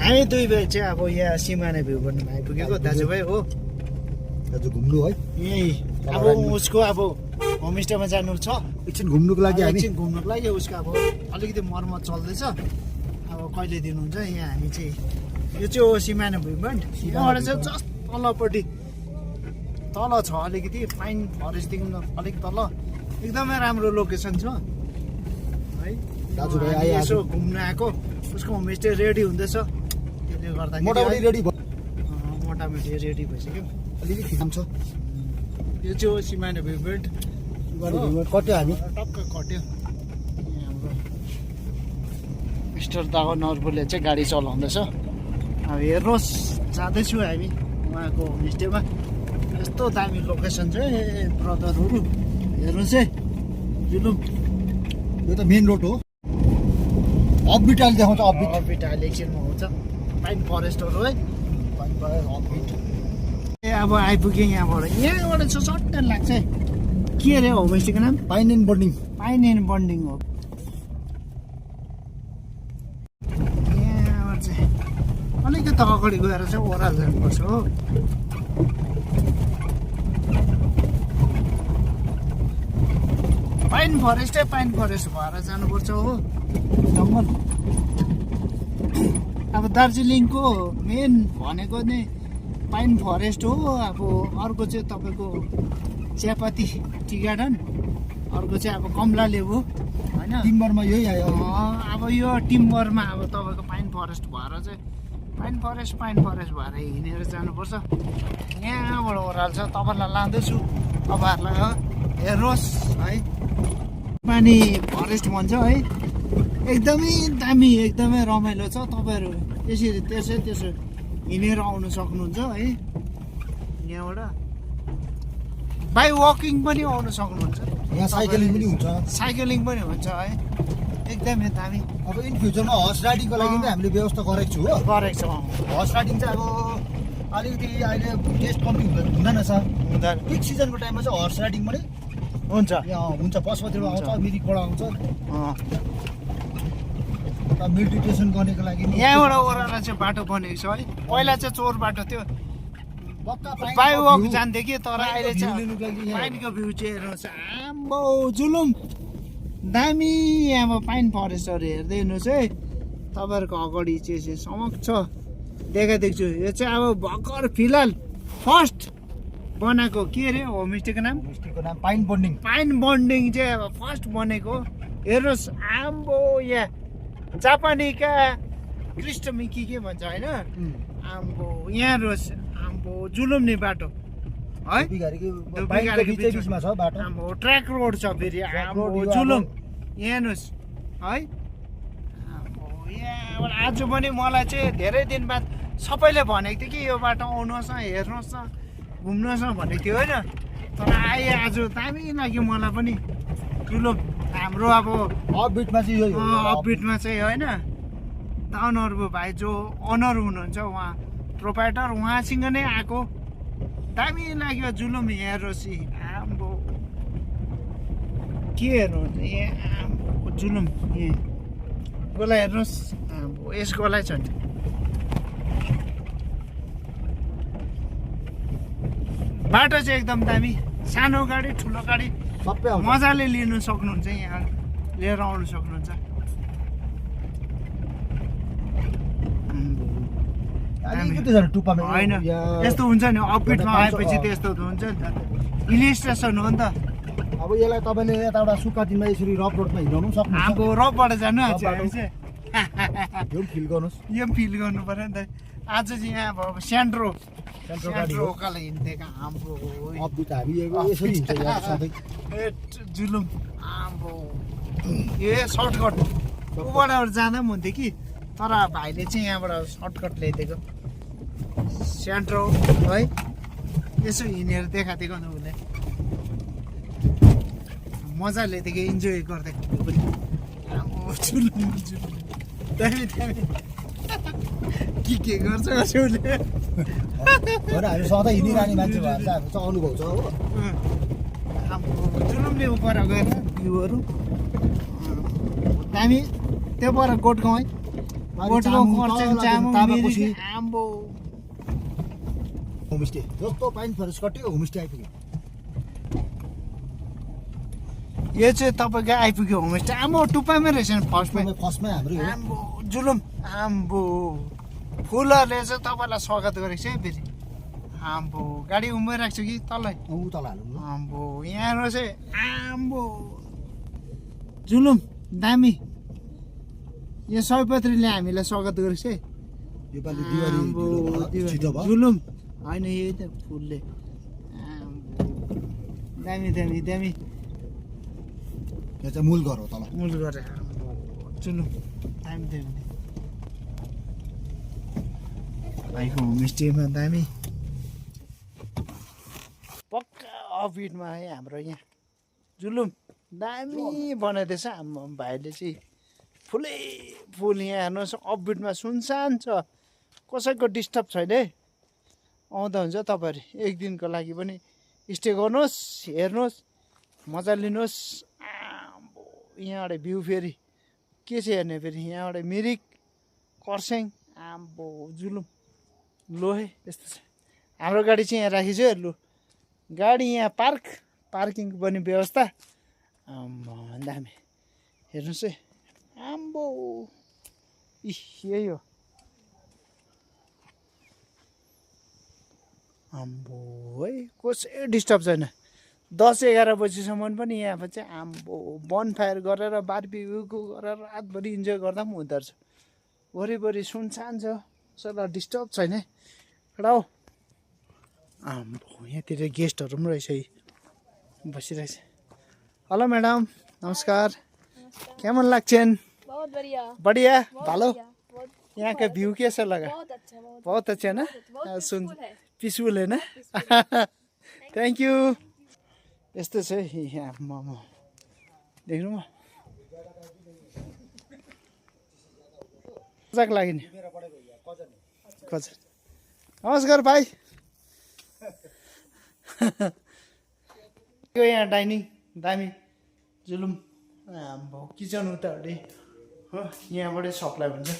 हामी दुई भाइ चाहिँ अब यहाँ सिमाना भ्यू गर्नुमा आइपुगेको दाजुभाइ हो। दाजु घुम्नु है यही अब उसको अब होमस्टेमा जानु छ एकछिन घुम्नुको लागि हामी एकछिन घुम्नुको लागि। उसको अब अलिकति मर्मत चल्दैछ, अब कहिले दिनुहुन्छ। यहाँ हामी चाहिँ यो चाहिँ हो सिमाना भ्यू पोइन्ट। यहाँबाट चाहिँ जस्ट तलपट्टि तल छ अलिकति पाइन फरेस्टदेखि अलिक तल एकदमै राम्रो लोकेसन छ है। दाजुभाइ हामी यसो घुम्न आएको, उसको होमस्टे रेडी हुँदैछ, त्यसले गर्दा मोटामोटी रेडी भयो। मोटामोटी रेडी भइसक्यो। अलिकति काम छ यो चाहिँ हो सिमाना भ्यू पोइन्ट। कट्यो हामी टक्क कट्यो। हाम्रो मिस्टर दावा नर्बुले चाहिँ गाडी चलाउँदैछ। अब हेर्नुहोस्, जाँदैछु हामी उहाँको होमस्टेमा। यस्तो दामी लोकेसन छ ब्रदरहरू, हेर्नुहोस् है जुलुम। यो त मेन रोड हो। अफबिट अहिले देखाउँछ, अफबिट अहिले एकछिनमा आउँछ। पाइन फरेस्टहरू है। अफबिट ए अब आइपुग्यो यहाँबाट। यहाँबाट चाहिँ सट्टै लाग्छ है। के अरे होमस्टेको नाम? Pine and Bunding. Pine and Bunding हो। यहाँबाट चाहिँ अलिकति अगाडि गएर चाहिँ ओह्राल जानुपर्छ हो। पाइन फरेस्ट भएर जानुपर्छ हो जङ्गल। अब दार्जिलिङको मेन भनेको नै पाइन फरेस्ट हो। अब अर्को चाहिँ तपाईँको चियापत्ती टी गार्डन, अर्को चाहिँ अब कमला लेबु होइन। टिम्बरमा यही आयो। अब यो टिम्बरमा अब तपाईँको पाइन फरेस्ट भएर चाहिँ पाइन फरेस्ट भएर हिँडेर जानुपर्छ। यहाँबाट ओह्राल छ, तपाईँलाई लाँदैछु। तपाईँहरूलाई हेर्नुहोस् है, पानी फरेस्ट भन्छ है। एकदमै दामी, एकदमै रमाइलो छ। तपाईँहरू यसरी त्यसो हिँडेर आउनु सक्नुहुन्छ है। यहाँबाट बाई वकिङ पनि आउनु सक्नुहुन्छ। यहाँ साइक्लिङ पनि हुन्छ। साइक्लिङ पनि हुन्छ है। एकदमै दामी। अब इन फ्युचरमा हर्स राइडिङको लागि पनि हामीले व्यवस्था गरेको छु हो। गरेको छौँ। हर्स राइडिङ चाहिँ अब अलिकति अहिले टेस्ट कम्ती हुँदैन छ। हुँदैन। पिक सिजनको टाइममा चाहिँ हर्स राइडिङ पनि हुन्छ। यहाँ हुन्छ, पशुपतिबाट आउँछ, मिरिकबाट आउँछ। मेडिटेसन गर्नेको लागि यहाँबाट ओह्राल चाहिँ बाटो बनेको छ है। पहिला चाहिँ चोर बाटो थियो, बाई वक जान्थ्यो कि। तर अहिले चाहिँ पाइनको भ्यू चाहिँ हेर्नुहोस्। आम्बो जुलुम दामी। यहाँ पाइन फरेस्टहरू हेर्दै हेर्नुहोस् है। तपाईँहरूको अगाडि चाहिँ समक्ष देखाइदिएको छु। यो चाहिँ अब भर्खर फिलहाल फर्स्ट बनाएको के अरे होमस्टेको नाम? होमस्टेको नाम पाइन बन्डिङ। पाइन बन्डिङ चाहिँ अब फर्स्ट बनेको। हेर्नुहोस् आम्बो, यहाँ जापानीका क्रिस्टमिकी के भन्छ होइन। आम्बो यहाँ हेर्नुहोस्। आम्बो जुलुम्ने बाटो है। बिचमा छ बाटो। आम्बो ट्र्याक रोड छ फेरि। आम्बो जुलुम यहाँ हेर्नुहोस् है। आम्बो यहाँबाट आज पनि मलाई चाहिँ धेरै दिन बाद सबैले भनेको थियो कि यो बाटो आउनुहोस् न, हेर्नुहोस् न, घुम्नुहोस् न भनेको थियो होइन। तर आएँ आज, दामी लाग्यो मलाई पनि। जुलुम हाम्रो अब अफबिटमा चाहिँ यही हो। अफबिटमा चाहिँ होइन। दाउनहरुको भाइ जो ओनर हुनुहुन्छ, उहाँ प्रोपाइटर, उहाँसँग नै आएको। दामी लाग्यो जुलुम। हेर्नुहोस् आम्बो के हेर्नुहुन्छ यहाँ। आम्बो जुलुम यहाँ गोला हेर्नुहोस्। आम्बो यस गोला छ नि। बाटो चाहिँ एकदम दामी। सानो गाडी ठुलो गाडी सबै मजाले लिनु सक्नुहुन्छ। यहाँ लिएर आउनु सक्नुहुन्छ। होइन त्यस्तो हुन्छ नि, अपबिटमा आएपछि त्यस्तो हुन्छ नि त। हिल स्टेसन हो नि त। अब यसलाई तपाईँले यताबाट सुक्खा दिनमा यसरी रफ रोडमा हिँडाउनु सक्नुहुन्छ। अब रफबाट जानु आज चाहिँ यो फिल गर्नुहोस्। यो फिल गर्नु पर्यो नि त। आज चाहिँ यहाँ अब सेन्ट्रो उकालो हिँड्दिएको हाम्रो अफबिट हामी यसरी हिँड्छ यहाँ सधैँ। जुलुम आम्बो ए सर्टकट ऊबाट जाँदा पनि हुन्थ्यो कि, तर भाइले चाहिँ यहाँबाट सर्टकट ल्याइदिएको सेन्ट्रो है। यसो हिँडेर देखाइदिएको नि उसले। मजा ल्याइदिएको, इन्जोय गरिदिएको पनि। जुलुम दामी दामी के गर्छ उसले। हामी सधैँ हिँडिरहने मान्छे भएर चाहिँ हाम्रो चाहिँ अनुभव छ हो। जुलुमले उपर गएर भ्यूहरू दामी। त्यो पर गोठगाउँ है। बोटको खर्चेङ चामल तामाकोसी मिरिक आम्बो होमस्टे जस्तो पाइन फरेस्ट कट्यो होमस्टे आइपुग्यो यो चाहिँ तपाईँको आइपुग्यो होमस्टे आम्बो टुप्पामै रहेछ नि फर्स्टमै हाम्रो हो आम्बो जुलुम आम्बो फुलहरूले चाहिँ तपाईँलाई स्वागत गरेको छ है फेरि आम्बो गाडी उम्बिरहेको छु कि तलै ऊ तल हाल्नु आम्बो यहाँ चाहिँ आम्बो जुलुम दामी यो सयपत्रीले हामीलाई स्वागत गरेको छ है योपालि आम्बो, दिवाली छिटो भयो जुलुम होइन यही त फुलले आम्बो दामी दामी दामी यो चाहिँ मूल घर हो तल मुल गरे जुलुम दामी दामी भाइको होमस्टेमा दामी पक्का अफिटमा है हाम्रो यहाँ जुलुम दामी बनाइदिएछ हाम्रो भाइले चाहिँ फुलै फुल यहाँ हेर्नुहोस् अफिटमा सुनसान छ कसैको डिस्टर्ब छैन है आउँदा हुन्छ तपाईँहरू एक दिनको लागि पनि स्टे गर्नुहोस् हेर्नुहोस् मजा लिनुहोस् आम्बो यहाँबाट भ्यू फेरि के छ हेर्ने फेरि यहाँबाट मिरिक कर्स्याङ आम्बो जुलुम लोहे यस्तो छ हाम्रो गाडी चाहिँ यहाँ राखेको छु लु गाडी यहाँ पार्किङको पनि व्यवस्था आम्बो दामी हेर्नुहोस् है आम्बो यही हो आम्बो है कसै डिस्टर्ब छैन 10-11 बजीसम्म पनि यहाँ चाहिँ आम्बो बनफायर गरेर बारबिक्यू गरेर रातभरि इन्जोय गर्दा पनि हुँदो रहेछ वरिपरि सुनसान छ कसैलाई डिस्टर्ब छैन र आम्बो यहाँतिर गेस्टहरू पनि रहेछ है बसिरहेछ हेलो मैडम नमस्कार केमन लाग्छन् बहुत बढ़िया बढ़िया बहुत भालो बढ़िया, बहुत यहाँ का व्यू कैसा लगा बहुत अच्छा बहुत अच्छा है ना बहुत सुन peaceful है। पिसफुल है ना थ्याङ्क यू यस्तो छ है यहाँ मोमो देख्नु म मजाक लाग्यो नि कजन नमस्कार भाइ यो यहाँ डाइनिङ दामी जुलुम आम्बो किचन उतापट्टि हो यहाँबाटै सप्लाई हुन्छ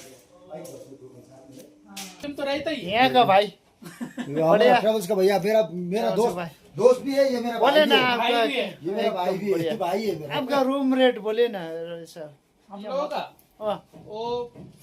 यहाँ का भाइ बढ़िया। ट्रेवल्स का भैया मेरा मेरा दोस्त भाई दोस्त भी है ये मेरा बोले भाई ना भी है। आपका ये मेरा भाई भी है भाई है मेरा आपका रूम रेट बोले ना सर हम लोगों का वो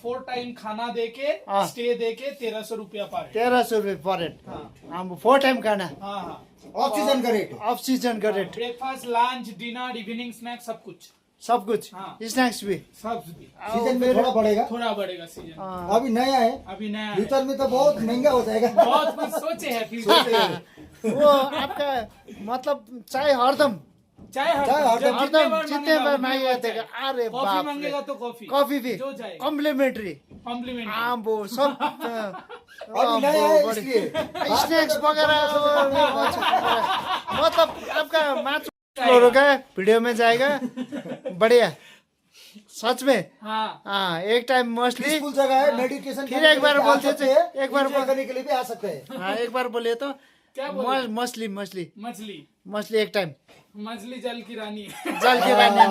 4 टाइम खाना देके हाँ। स्टे देके 1300 रुपया पाए 1300 रुपियाँ पर हेड हाँ हम 4 टाइम खाना हाँ हाँ ऑक्सीजन का रेट ऑफ सीजन का rate breakfast lunch dinner evening snacks सब कुछ सब कुछ हाँ। स्नैक्स भी सब भी सीजन में थोड़ा बढ़ेगा थोड़ा बढ़ेगा सीजन हाँ। अभी नया है अभी नया है। फ्यूचर में तो बहुत महंगा हो जाएगा बहुत कुछ सोचे है फ्यूचर वो आपका मतलब चाय हरदम चाहे हरदम, हरदम जितने बार मांगेगा देगा अरे कॉफी बाप मांगेगा रे तो कॉफी कॉफी भी जो जाएगा कॉम्प्लीमेंट्री कॉम्प्लीमेंट आम्बो सब अभी नया है इसलिए स्नैक्स वगैरह मतलब आपका मात्र होगा वीडियो में जाएगा बढ़िया सच में हाँ हाँ एक टाइम मोस्टली पीसफुल जगह है मेडिटेशन फिर एक बार बोलते थे एक बार करने के लिए भी आ सकते हैं हाँ एक बार बोले तो क्या बोले? मछली मछली मछली मछली एक टाइम मछली जल की रानी है जल के रानी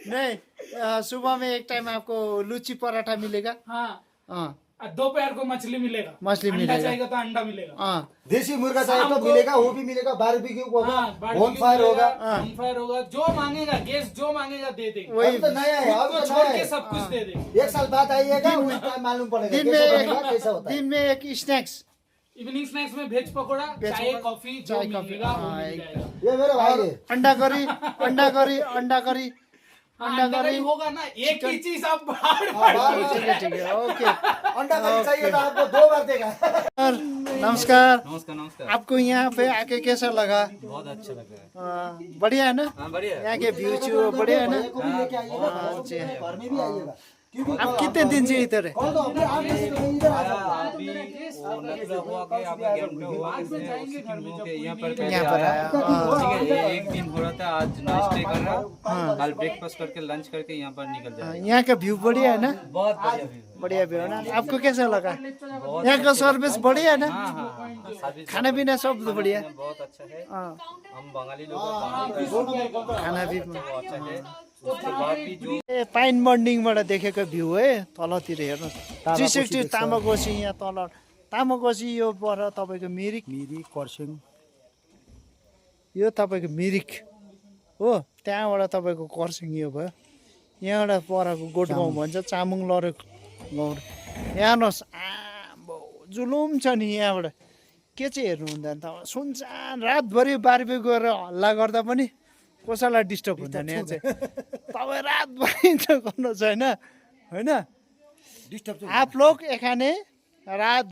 नहीं सुबह में एक टाइम आपको लुची पराठा मिलेगा हाँ हाँ दोपहर को मछली मिलेगा मछली अंडा मिलेगा। चाहिए तो अंडा मिलेगा हाँ देसी मुर्गा चाहिए शाम तो को- मिलेगा वो भी मिलेगा बारबेक्यू होगा हाँ बोनफायर होगा हाँ। bonfire होगा जो मांगेगा गेस्ट जो मांगेगा दे देंगे वही अभी तो नया है अभी उसको तो छोड़ नया के है सब कुछ दे देंगे 1 साल बाद आइएगा उस टाइम मालूम पड़ेगा दिन कैसे में बनेगा कैसा होता है दिन में एक स्नैक्स इवनिंग स्नैक्स में वेज पकौड़ा वेज चाय पकौड़ा, कॉफी जो चाय, कॉफी, मिलेगा वो हाँ, मिल एक- जाएगा ये मेरा भाई है अंडा करी अंडा करी अंडा करी अंडा अंडा करी करी होगा ना एक ही चीज आप बाहर ठीक है ओके अंडा करी चाहिए तो आपको 2 बार देगा नमस्कार नमस्कार नमस्कार आपको यहाँ पे आके कैसा लगा बहुत अच्छा लग रहा है हाँ, बढ़िया है ना हाँ बढ़िया यहाँ के व्यू बढ़िया है ना को भी लेके आइएगा अच्छा। घर में भी आइएगा क्योंकि आप कितने दिन से इधर है कल तो अपने आप इधर आ जाओ अभी वो नकला हुआ के आपका गेम पे हुआ के यहाँ पर पहले यहाँ पर आया हाँ। ठीक है एक दिन हो रहा था आज स्टे कर रहा कल ब्रेकफास्ट करके लंच करके यहाँ पर निकल जाएगा यहाँ का व्यू बढ़िया है ना बहुत बढ़िया व्यू है बढ़िया व्यू है ना आपको कैसा लगा यहाँ का सर्विस बढ़िया है ना हाँ हाँ सर्विस खाना पीना सब बढ़िया बहुत अच्छा है हाँ हम बंगाली लोग हैं, बंगाली खाना भी वो अच्छा है उसके बाद भी जो ए पाइन बन्डिङबाट देखेको भ्यू है तलतिर हेर्नुहोस् 360 तामाकोसी यहाँ तल तामाकोसी यो पर तपाईँको मिरिक मिरी कर्सियङ यो तपाईँको मिरिक हो त्यहाँबाट तपाईँको कर्सिङ यो भयो यहाँबाट परको गोठगाउँ भन्छ चामुङ लरे गाउँ यहाँ हेर्नुहोस् आम्बो जुलुम छ नि यहाँबाट के चाहिँ हेर्नु हुँदैन तपाईँ सुनसान रातभरि बारबे गएर हल्ला गर्दा पनि कसैलाई डिस्टर्ब हुँदैन यहाँ चाहिँ तपाईँ रातभरि त गर्नु छैन होइन डिस्टर्ब आप लोग एखाने रात